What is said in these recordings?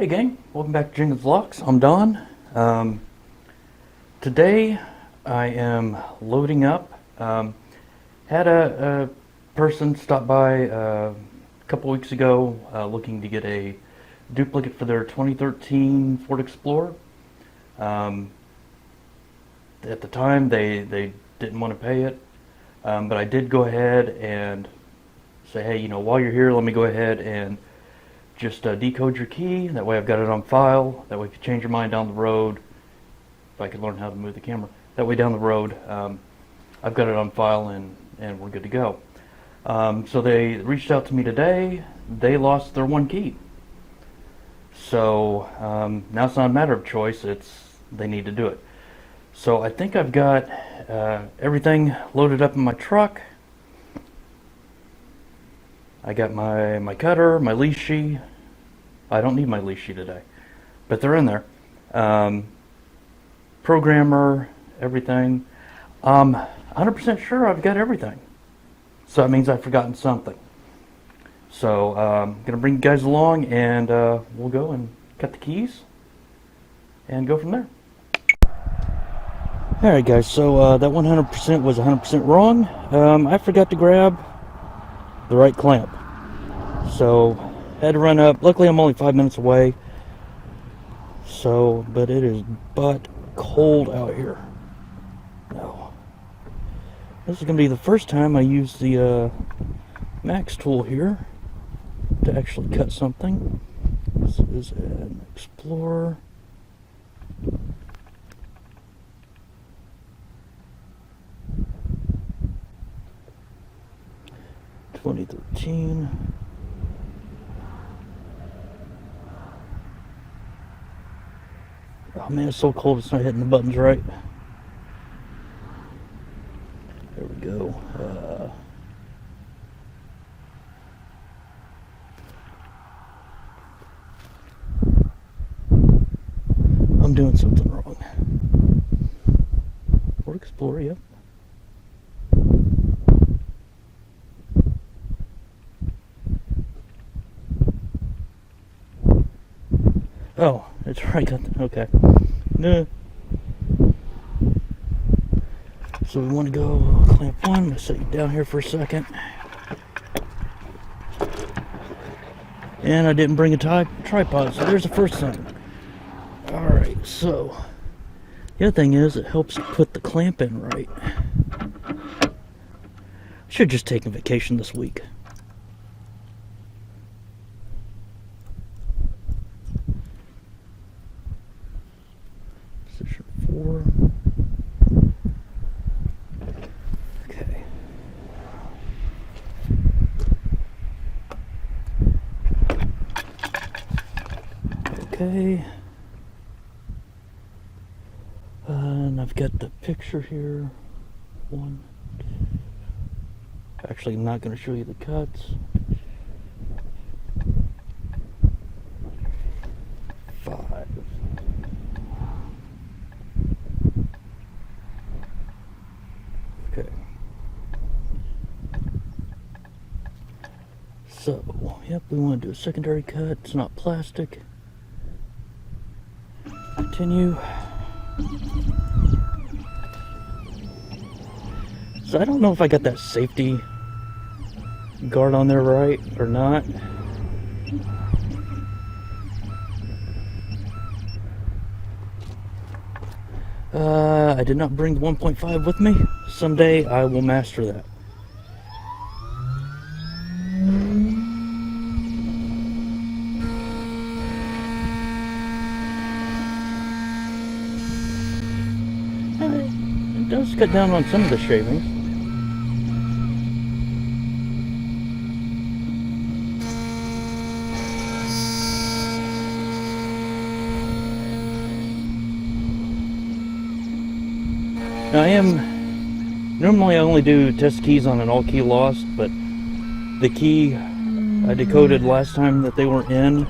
Hey gang, welcome back to Jenkins Vlogs. I'm Don. Today I am loading up. Had a person stop by a couple weeks ago looking to get a duplicate for their 2013 Ford Explorer. At the time they didn't want to pay it, but I did go ahead and say, hey, while you're here, let me go ahead and just decode your key. That way I've got it on file. That way if you change your mind down the road, if I could learn how to move the camera, that way down the road I've got it on file and we're good to go. So they reached out to me today. They lost their one key. So now it's not a matter of choice, they need to do it. So I think I've got everything loaded up in my truck. I got my cutter, my leashy. I don't need my leashy today, but they're in there. Programmer, everything. 100% sure I've got everything. So that means I've forgotten something. So I'm going to bring you guys along and we'll go and cut the keys and go from there. Alright guys, so that 100% was 100% wrong. I forgot to grab the right clamp. So had to run up. Luckily I'm only 5 minutes away. So, but it is butt cold out here. No. This is going to be the first time I use the Max tool here to actually cut something. This is an Explorer. $2013. Oh man, it's so cold it's not hitting the buttons right. There we go. I'm doing something wrong. Ford Explorer, yep. Oh, it's right. Okay. No. So we want to go clamp one. I'm going to set you down here for a second. And I didn't bring a tripod, so there's the first thing. Alright, so the other thing is it helps put the clamp in right. Should just take a vacation this week. Position 4. Okay. Okay. And I've got the picture here. One. Actually, I'm not going to show you the cuts. 5. Okay. So, yep, we want to do a secondary cut. It's not plastic. Continue. So I don't know if I got that safety guard on there right or not. I did not bring the 1.5 with me. Someday I will master that. It does cut down on some of the shavings. Now normally I only do test keys on an all key lost, but the key I decoded last time that they were in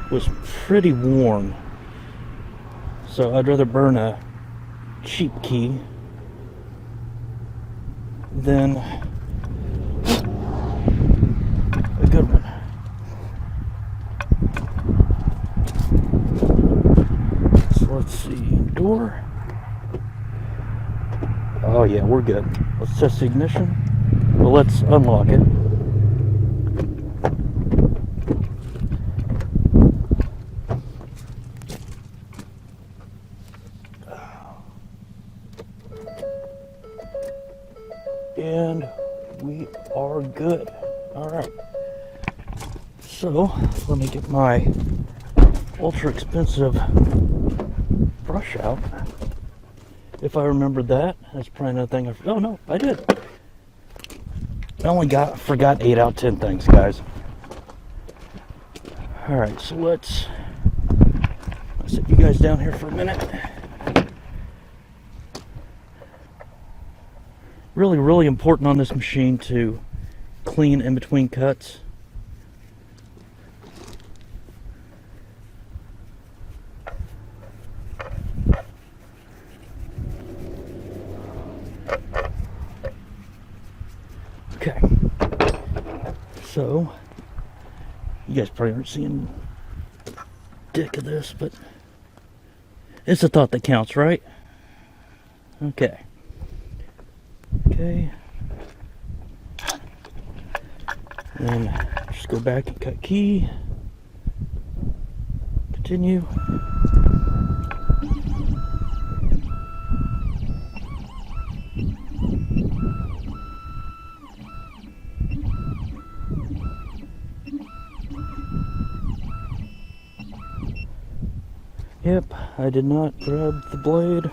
was pretty worn. So I'd rather burn a cheap key than a good one. we're good. Let's test the ignition. Well, let's unlock it. And we are good. All right. So let me get my ultra expensive brush out. If I remembered that, that's probably another thing. Oh no, I did. I only forgot 8 out of 10 things, guys. All right, so let's sit you guys down here for a minute. Really, really important on this machine to clean in between cuts. Okay, so you guys probably aren't seeing dick of this, but it's a thought that counts, right? Okay. Okay. And just go back and cut key. Continue. Yep, I did not grab the blade.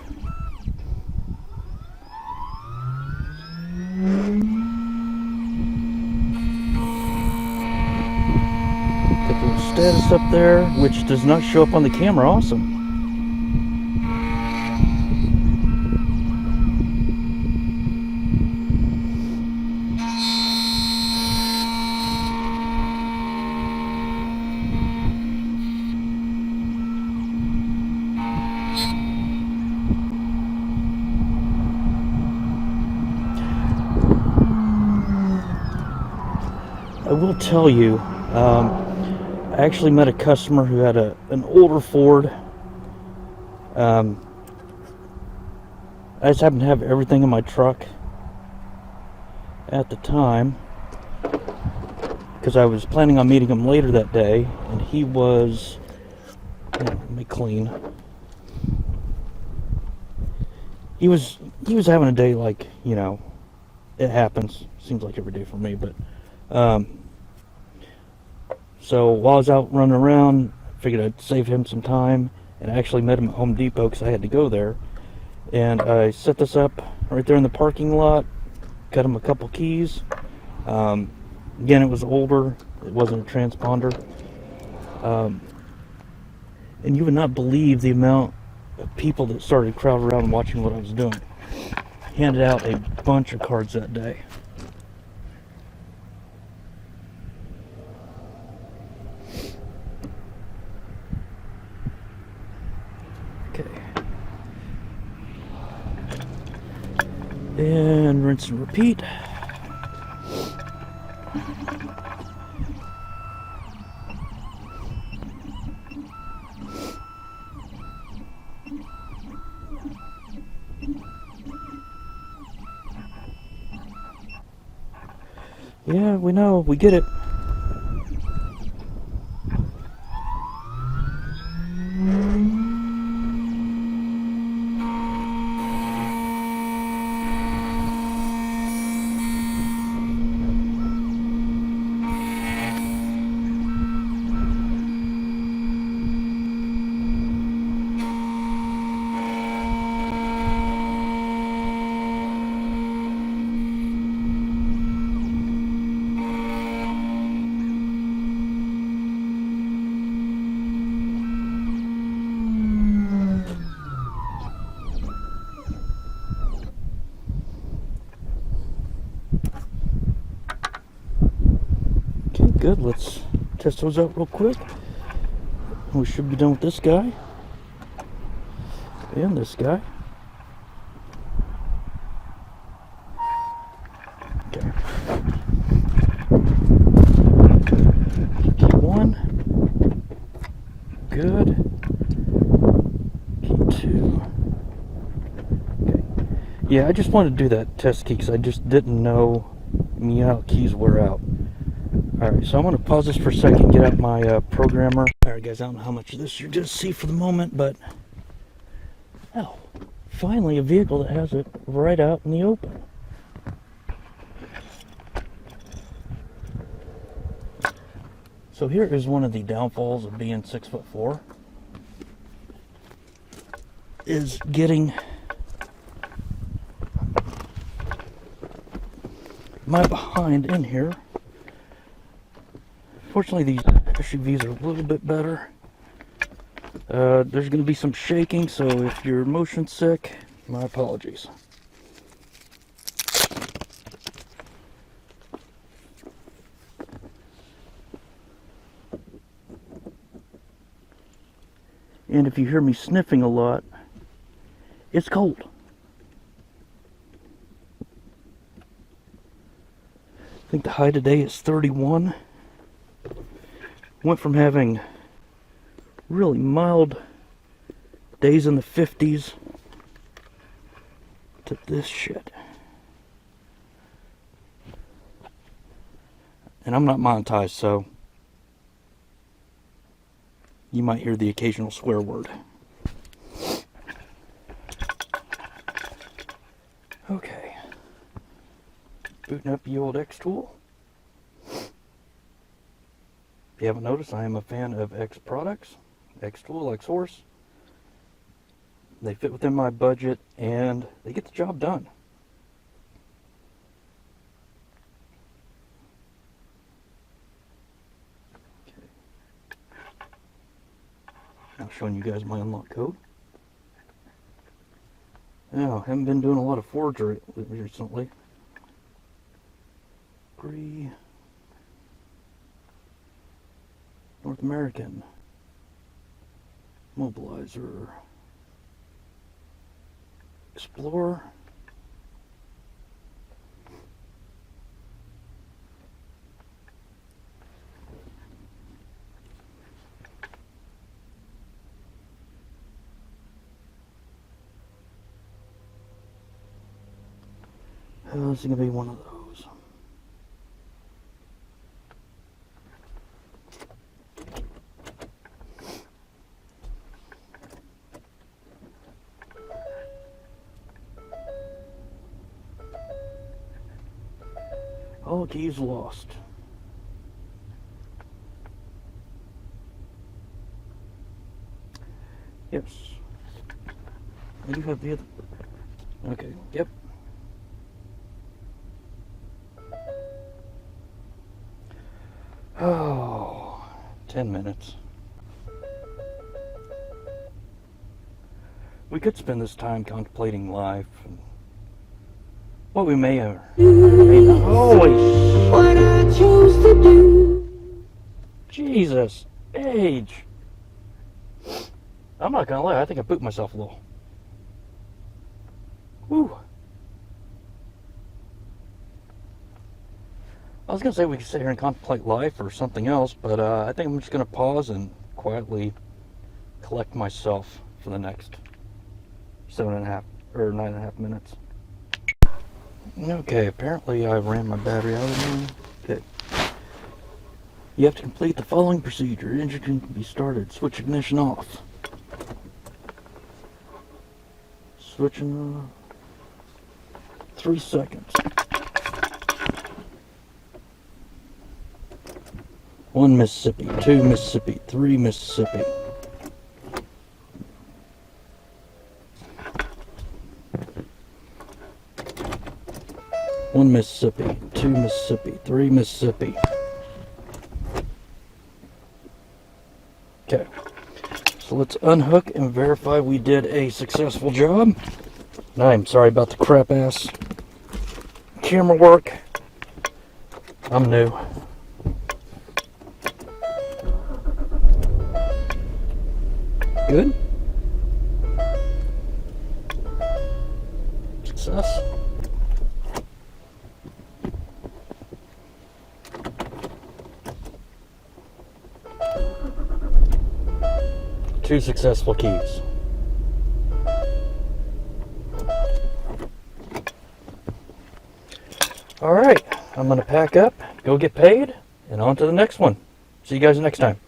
Got the status up there, which does not show up on the camera. Awesome. I will tell you, I actually met a customer who had an older Ford. I just happened to have everything in my truck at the time because I was planning on meeting him later that day, and he was, let me clean. He was having a day like, you know, it happens. Seems like every day for me, but so while I was out running around, I figured I'd save him some time, and I actually met him at Home Depot because I had to go there. And I set this up right there in the parking lot, cut him a couple keys. Again, it was older, it wasn't a transponder. And you would not believe the amount of people that started crowding around watching what I was doing. Handed out a bunch of cards that day. And rinse and repeat. Yeah, we know, we get it. Good, let's test those out real quick. We should be done with this guy and this guy. Okay. Key 1. Good. Key 2. Okay. Yeah, I just wanted to do that test key because I just didn't know meow keys were out. Alright, so I'm going to pause this for a second, get out my programmer. Alright guys, I don't know how much of this you just see for the moment, but... Oh, finally a vehicle that has it right out in the open. So here is one of the downfalls of being 6'4", is getting my behind in here. Fortunately, these SUVs are a little bit better. There's going to be some shaking, so if you're motion sick, my apologies. And if you hear me sniffing a lot, it's cold. I think the high today is 31. Went from having really mild days in the 50s to this shit. And I'm not monetized, so you might hear the occasional swear word. Okay. Booting up the old X tool. If you haven't noticed, I am a fan of X products. X tool, X horse. They fit within my budget and they get the job done. Okay. Now showing you guys my unlock code. Now, haven't been doing a lot of forgery recently. North American mobilizer Explorer. This is going to be one of those. All keys lost. Yes. I do have the other. Okay, yep. Oh, 10 minutes. We could spend this time contemplating life and what we may or may not always. What I choose to do. Jesus, age. I'm not gonna lie, I think I pooped myself a little. Woo. I was gonna say we could sit here and contemplate life or something else, but I think I'm just gonna pause and quietly collect myself for the next 7.5 or 9.5 minutes. Okay, apparently I ran my battery out of me. Okay. You have to complete the following procedure. Engine can be started. Switch ignition off. Switching 3 seconds. 1 Mississippi, 2 Mississippi, 3 Mississippi. One Mississippi, 2 Mississippi, 3 Mississippi. Okay, so let's unhook and verify we did a successful job. And I'm sorry about the crap ass camera work. I'm new. Good. Success. Two successful keys. All right, I'm going to pack up, go get paid, and on to the next one. See you guys next time.